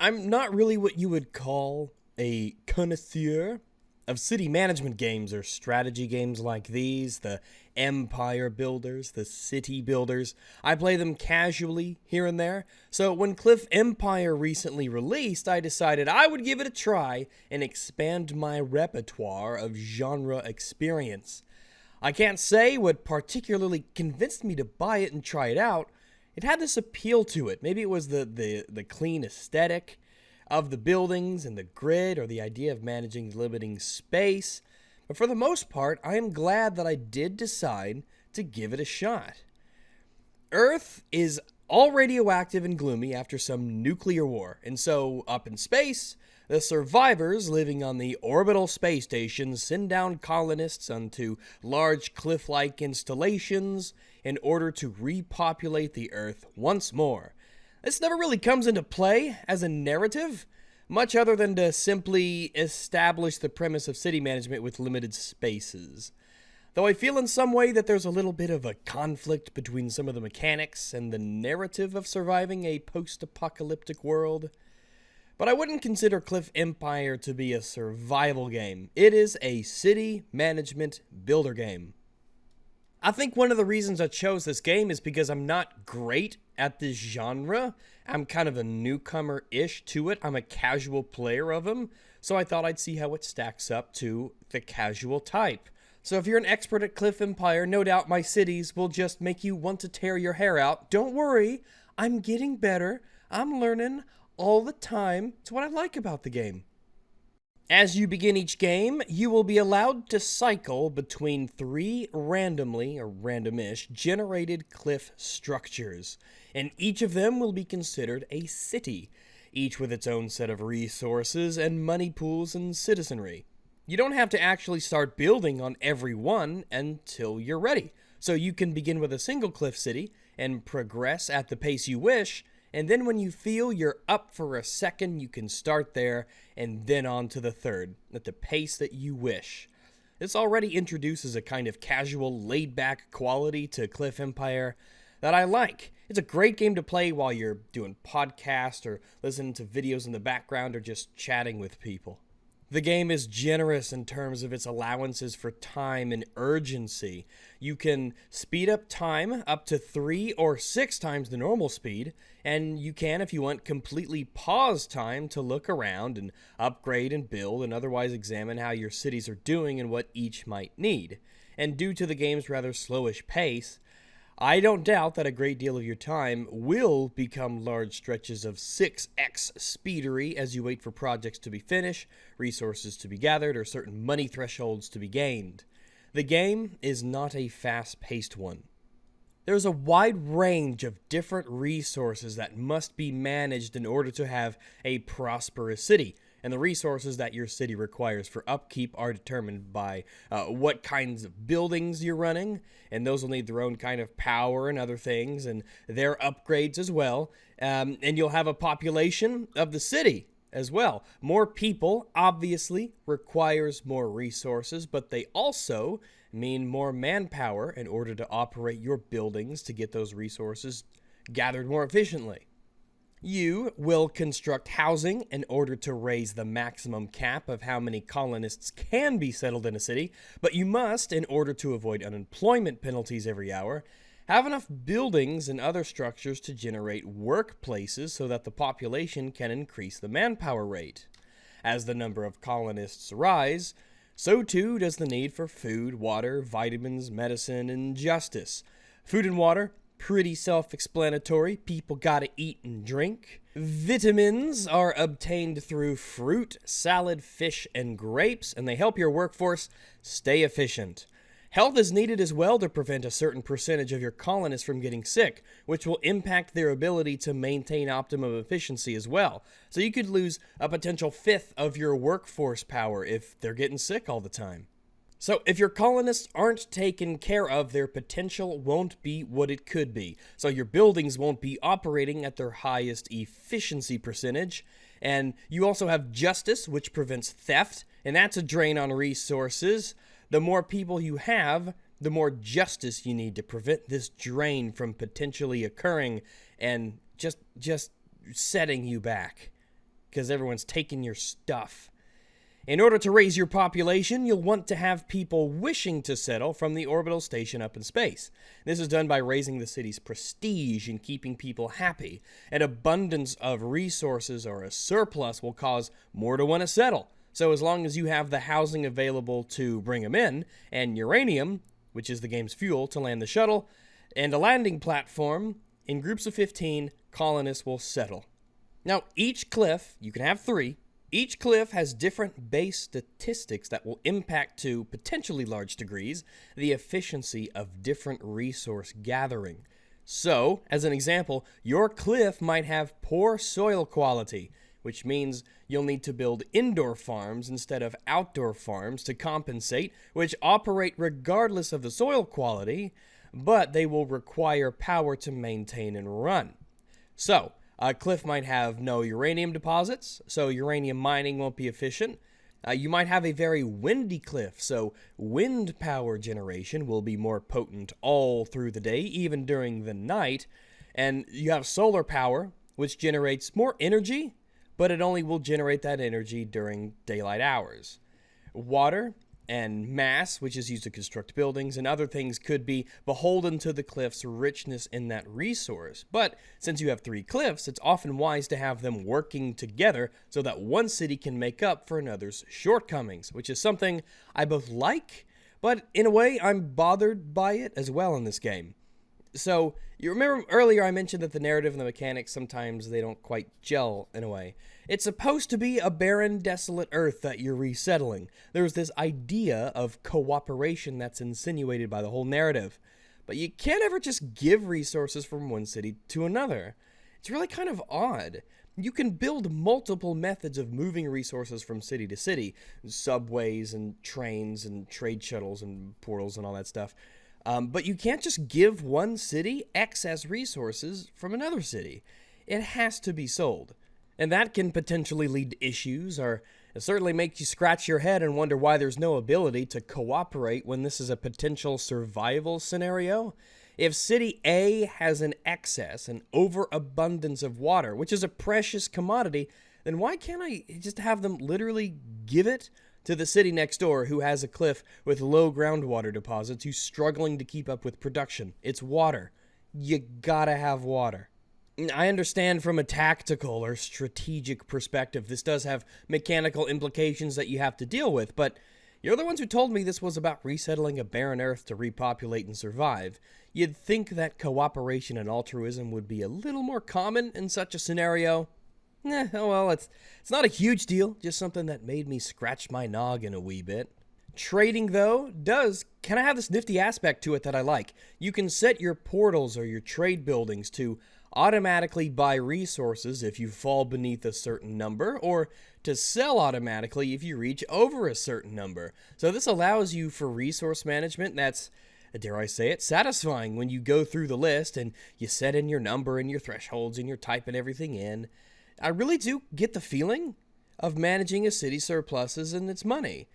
I'm not really what you would call a connoisseur of city management games or strategy games like these, the empire builders, the city builders. I play them casually here and there. So when Cliff Empire recently released, I decided I would give it a try and expand my repertoire of genre experience. I can't say what particularly convinced me to buy it and try it out. It had this appeal to it. Maybe it was the clean aesthetic of the buildings and the grid, or the idea of managing limiting space. But for the most part, I am glad that I did decide to give it a shot. Earth is all radioactive and gloomy after some nuclear war, and so up in space, the survivors living on the orbital space stations send down colonists onto large cliff-like installations in order to repopulate the Earth once more. This never really comes into play as a narrative, much other than to simply establish the premise of city management with limited spaces. Though I feel in some way that there's a little bit of a conflict between some of the mechanics and the narrative of surviving a post-apocalyptic world. But I wouldn't consider Cliff Empire to be a survival game. It is a city management builder game. I think one of the reasons I chose this game is because I'm not great at this genre. I'm kind of a newcomer-ish to it. I'm a casual player of them, so I thought I'd see how it stacks up to the casual type. So if you're an expert at Cliff Empire, no doubt my cities will just make you want to tear your hair out. Don't worry, I'm getting better. I'm learning all the time. It's what I like about the game. As you begin each game, you will be allowed to cycle between 3 randomly, or randomish, generated cliff structures, and each of them will be considered a city, each with its own set of resources and money pools and citizenry. You don't have to actually start building on every one until you're ready, so you can begin with a single cliff city and progress at the pace you wish. And then when you feel you're up for a second, you can start there and then on to the third, at the pace that you wish. This already introduces a kind of casual, laid-back quality to Cliff Empire that I like. It's a great game to play while you're doing podcasts or listening to videos in the background or just chatting with people. The game is generous in terms of its allowances for time and urgency. You can speed up time up to 3 or 6 times the normal speed, and you can, if you want, completely pause time to look around and upgrade and build and otherwise examine how your cities are doing and what each might need. And due to the game's rather slowish pace, I don't doubt that a great deal of your time will become large stretches of 6x speedery as you wait for projects to be finished, resources to be gathered, or certain money thresholds to be gained. The game is not a fast-paced one. There's a wide range of different resources that must be managed in order to have a prosperous city, and the resources that your city requires for upkeep are determined by what kinds of buildings you're running, and those will need their own kind of power and other things, and their upgrades as well. And you'll have a population of the city as well. More people, obviously, requires more resources, but they also mean more manpower in order to operate your buildings to get those resources gathered more efficiently. You will construct housing in order to raise the maximum cap of how many colonists can be settled in a city, but you must, in order to avoid unemployment penalties every hour, have enough buildings and other structures to generate workplaces so that the population can increase the manpower rate. As the number of colonists rise, so too does the need for food, water, vitamins, medicine, and justice. Food and water, pretty self-explanatory. People gotta eat and drink. Vitamins are obtained through fruit, salad, fish, and grapes, and they help your workforce stay efficient. Health is needed as well to prevent a certain percentage of your colonists from getting sick, which will impact their ability to maintain optimum efficiency as well. So you could lose a potential fifth of your workforce power if they're getting sick all the time. So if your colonists aren't taken care of, their potential won't be what it could be. So your buildings won't be operating at their highest efficiency percentage. And you also have justice, which prevents theft, and that's a drain on resources. The more people you have, the more justice you need to prevent this drain from potentially occurring and just setting you back. because everyone's taking your stuff. In order to raise your population, you'll want to have people wishing to settle from the orbital station up in space. This is done by raising the city's prestige and keeping people happy. An abundance of resources or a surplus will cause more to want to settle. So as long as you have the housing available to bring them in, and uranium, which is the game's fuel to land the shuttle, and a landing platform, in groups of 15, colonists will settle. Now, each cliff, you can have 3, each cliff has different base statistics that will impact to potentially large degrees the efficiency of different resource gathering. So, as an example, your cliff might have poor soil quality, which means you'll need to build indoor farms instead of outdoor farms to compensate, which operate regardless of the soil quality, but they will require power to maintain and run. So, a cliff might have no uranium deposits, so uranium mining won't be efficient. You might have a very windy cliff, so wind power generation will be more potent all through the day, even during the night. And you have solar power, which generates more energy, but it only will generate that energy during daylight hours. Water and mass, which is used to construct buildings and other things, could be beholden to the cliff's richness in that resource. But since you have 3 cliffs, it's often wise to have them working together so that one city can make up for another's shortcomings, which is something I both like, but in a way I'm bothered by it as well in this game. So, you remember earlier I mentioned that the narrative and the mechanics, sometimes they don't quite gel in a way. It's supposed to be a barren, desolate Earth that you're resettling. There's this idea of cooperation that's insinuated by the whole narrative. But you can't ever just give resources from one city to another. It's really kind of odd. You can build multiple methods of moving resources from city to city. Subways and trains and trade shuttles and portals and all that stuff. But you can't just give one city excess resources from another city. It has to be sold. And that can potentially lead to issues, or it certainly makes you scratch your head and wonder why there's no ability to cooperate when this is a potential survival scenario. If City A has an excess, an overabundance of water, which is a precious commodity, then why can't I just have them literally give it to the city next door who has a cliff with low groundwater deposits who's struggling to keep up with production? It's water. You gotta have water. I understand from a tactical or strategic perspective, this does have mechanical implications that you have to deal with, but you're the ones who told me this was about resettling a barren Earth to repopulate and survive. You'd think that cooperation and altruism would be a little more common in such a scenario. Oh well, it's not a huge deal, just something that made me scratch my noggin a wee bit. Trading, though, does kind of have this nifty aspect to it that I like. You can set your portals or your trade buildings to automatically buy resources if you fall beneath a certain number, or to sell automatically if you reach over a certain number. So this allows you for resource management that's, dare I say it, satisfying when you go through the list and you set in your number and your thresholds and you're typing everything in. I really do get the feeling of managing a city's surpluses and its money.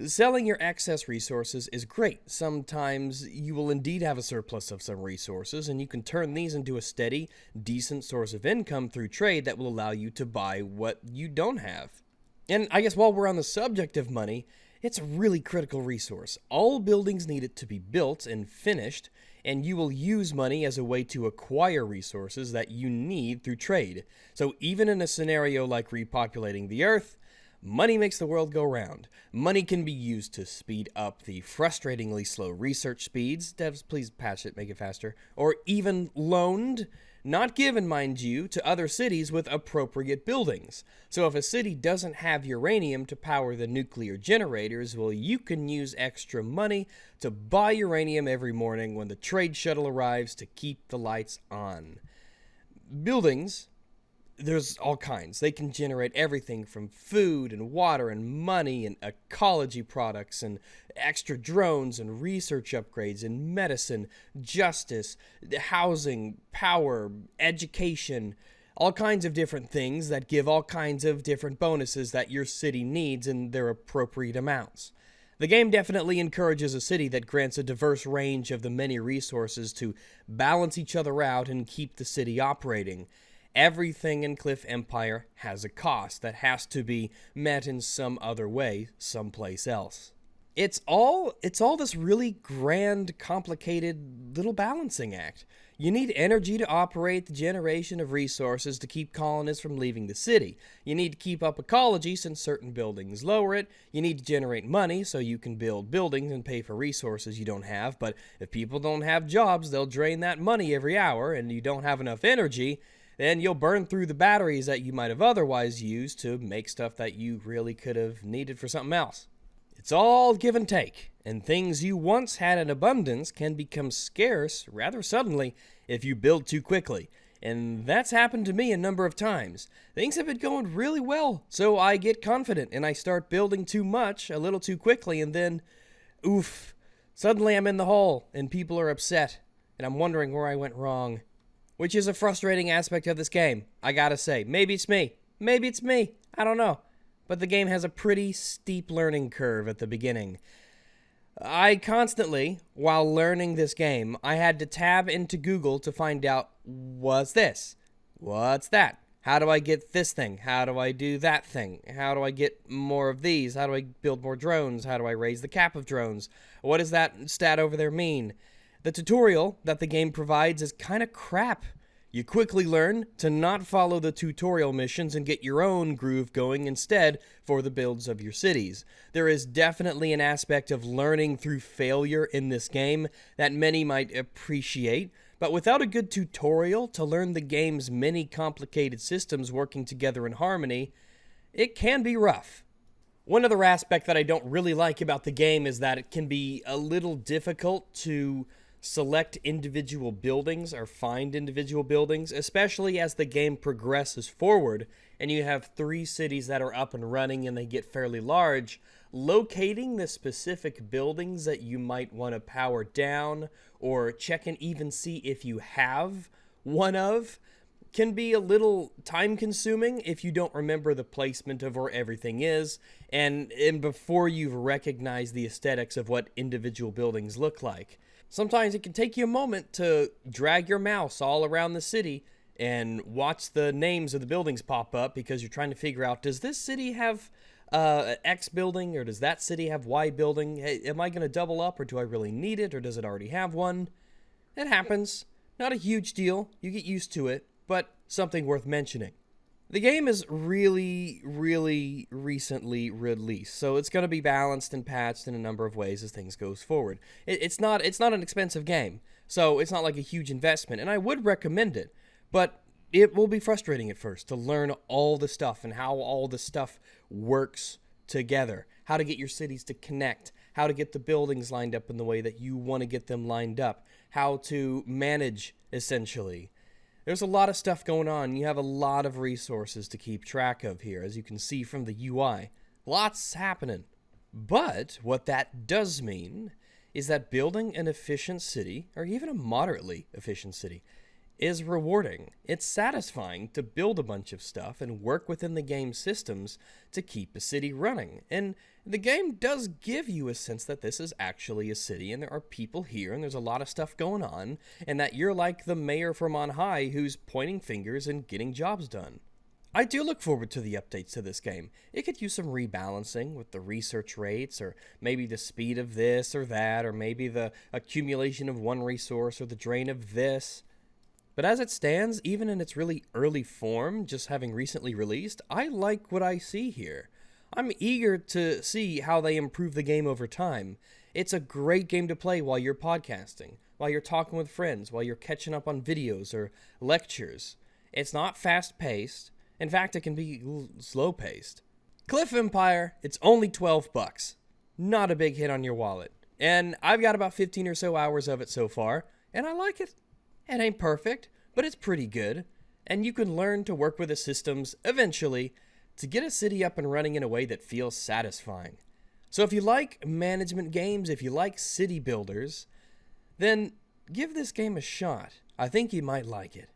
Selling your excess resources is great. Sometimes you will indeed have a surplus of some resources, and you can turn these into a steady, decent source of income through trade that will allow you to buy what you don't have. And I guess while we're on the subject of money, it's a really critical resource. All buildings need it to be built and finished, and you will use money as a way to acquire resources that you need through trade. So even in a scenario like repopulating the Earth, money makes the world go round. Money can be used to speed up the frustratingly slow research speeds. Devs, please patch it, make it faster. Or even loaned, not given, mind you, to other cities with appropriate buildings. So if a city doesn't have uranium to power the nuclear generators, well, you can use extra money to buy uranium every morning when the trade shuttle arrives to keep the lights on. Buildings, there's all kinds. They can generate everything from food and water and money and ecology products and extra drones and research upgrades and medicine, justice, housing, power, education, all kinds of different things that give all kinds of different bonuses that your city needs in their appropriate amounts. The game definitely encourages a city that grants a diverse range of the many resources to balance each other out and keep the city operating. Everything in Cliff Empire has a cost that has to be met in some other way, someplace else. It's all this really grand, complicated little balancing act. You need energy to operate the generation of resources to keep colonists from leaving the city. You need to keep up ecology since certain buildings lower it. You need to generate money so you can build buildings and pay for resources you don't have. But if people don't have jobs, they'll drain that money every hour, and you don't have enough energy, then you'll burn through the batteries that you might have otherwise used to make stuff that you really could have needed for something else. It's all give and take, and things you once had in abundance can become scarce rather suddenly if you build too quickly. And that's happened to me a number of times. Things have been going really well, so I get confident and I start building too much a little too quickly, and then, oof, suddenly I'm in the hole and people are upset, and I'm wondering where I went wrong. Which is a frustrating aspect of this game, I gotta say. Maybe it's me. I don't know. But the game has a pretty steep learning curve at the beginning. I constantly, while learning this game, I had to tab into Google to find out, what's this? What's that? How do I get this thing? How do I do that thing? How do I get more of these? How do I build more drones? How do I raise the cap of drones? What does that stat over there mean? The tutorial that the game provides is kind of crap. You quickly learn to not follow the tutorial missions and get your own groove going instead for the builds of your cities. There is definitely an aspect of learning through failure in this game that many might appreciate, but without a good tutorial to learn the game's many complicated systems working together in harmony, it can be rough. One other aspect that I don't really like about the game is that it can be a little difficult to select individual buildings or find individual buildings, especially as the game progresses forward and you have 3 cities that are up and running and they get fairly large. Locating the specific buildings that you might want to power down or check and even see if you have one of can be a little time consuming if you don't remember the placement of where everything is and before you've recognized the aesthetics of what individual buildings look like. Sometimes it can take you a moment to drag your mouse all around the city and watch the names of the buildings pop up because you're trying to figure out, does this city have an X building or does that city have Y building? Hey, am I going to double up or do I really need it or does it already have one? It happens. Not a huge deal. You get used to it, but something worth mentioning. The game is really recently released, so it's going to be balanced and patched in a number of ways as things goes forward. It's not an expensive game, so it's not like a huge investment, and I would recommend it, but it will be frustrating at first to learn all the stuff and how all the stuff works together, how to get your cities to connect, how to get the buildings lined up in the way that you want to get them lined up, how to manage, essentially. There's a lot of stuff going on. You have a lot of resources to keep track of here, as you can see from the UI. Lots happening. But what that does mean is that building an efficient city, or even a moderately efficient city, is rewarding. It's satisfying to build a bunch of stuff and work within the game's systems to keep a city running. And the game does give you a sense that this is actually a city and there are people here and there's a lot of stuff going on and that you're like the mayor from on high who's pointing fingers and getting jobs done. I do look forward to the updates to this game. It could use some rebalancing with the research rates or maybe the speed of this or that or maybe the accumulation of one resource or the drain of this. But as it stands, even in its really early form, just having recently released, I like what I see here. I'm eager to see how they improve the game over time. It's a great game to play while you're podcasting, while you're talking with friends, while you're catching up on videos or lectures. It's not fast-paced. In fact, it can be slow-paced. Cliff Empire, it's only $12. Not a big hit on your wallet. And I've got about 15 or so hours of it so far, and I like it. It ain't perfect, but it's pretty good, and you can learn to work with the systems, eventually, to get a city up and running in a way that feels satisfying. So if you like management games, if you like city builders, then give this game a shot. I think you might like it.